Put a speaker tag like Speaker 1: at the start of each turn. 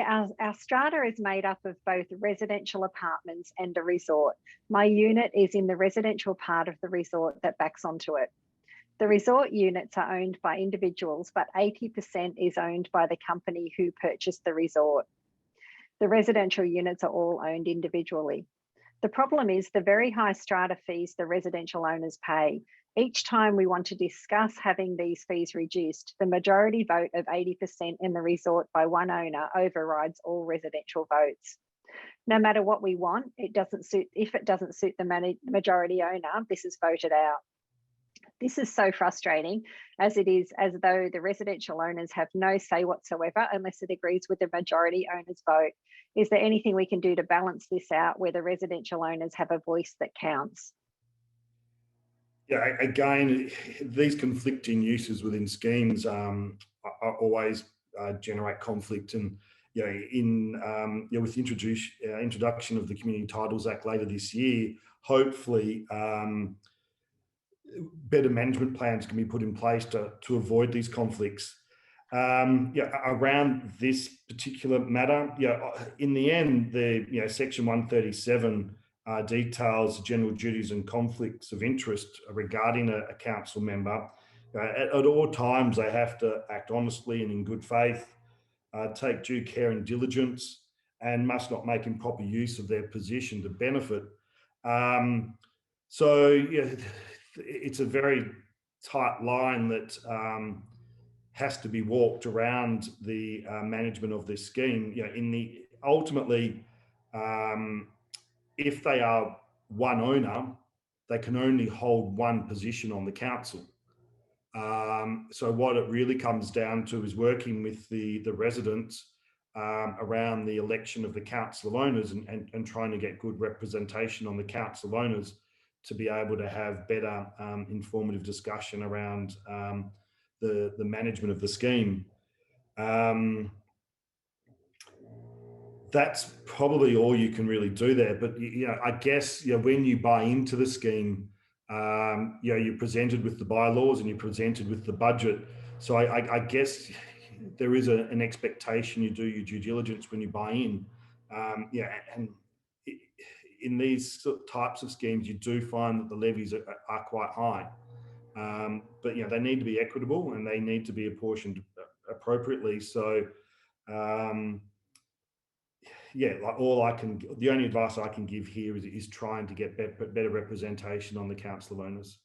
Speaker 1: Our strata is made up of both residential apartments and a resort. My unit is in the residential part of the resort that backs onto it. The resort units are owned by individuals, but 80% is owned by the company who purchased the resort. The residential units are all owned individually. The problem is the very high strata fees the residential owners pay. Each time we want to discuss having these fees reduced, the majority vote of 80% in the resort by one owner overrides all residential votes. No matter what we want, if it doesn't suit the majority owner, this is voted out. This is so frustrating, as it is as though the residential owners have no say whatsoever unless it agrees with the majority owner's vote. Is there anything we can do to balance this out where the residential owners have a voice that counts?
Speaker 2: Yeah, again, these conflicting uses within schemes always generate conflict, and with the introduction of the Community Titles Act later this year, hopefully better management plans can be put in place to avoid these conflicts. Around this particular matter, in the end, Section 137 details general duties and conflicts of interest regarding a council member. At all times, they have to act honestly and in good faith, take due care and diligence, and must not make improper use of their position to benefit. It's a very tight line that has to be walked around the management of this scheme. Ultimately, if they are one owner, they can only hold one position on the council. So what it really comes down to is working with the residents around the election of the council of owners, and trying to get good representation on the council of owners to be able to have better informative discussion around the management of the scheme. That's probably all you can really do there. But I guess when you buy into the scheme, you're presented with the bylaws and you're presented with the budget. So I guess there is an expectation you do your due diligence when you buy in. And in these types of schemes, you do find that the levies are quite high. But they need to be equitable and they need to be apportioned appropriately. So the only advice I can give here is trying to get better representation on the council of owners.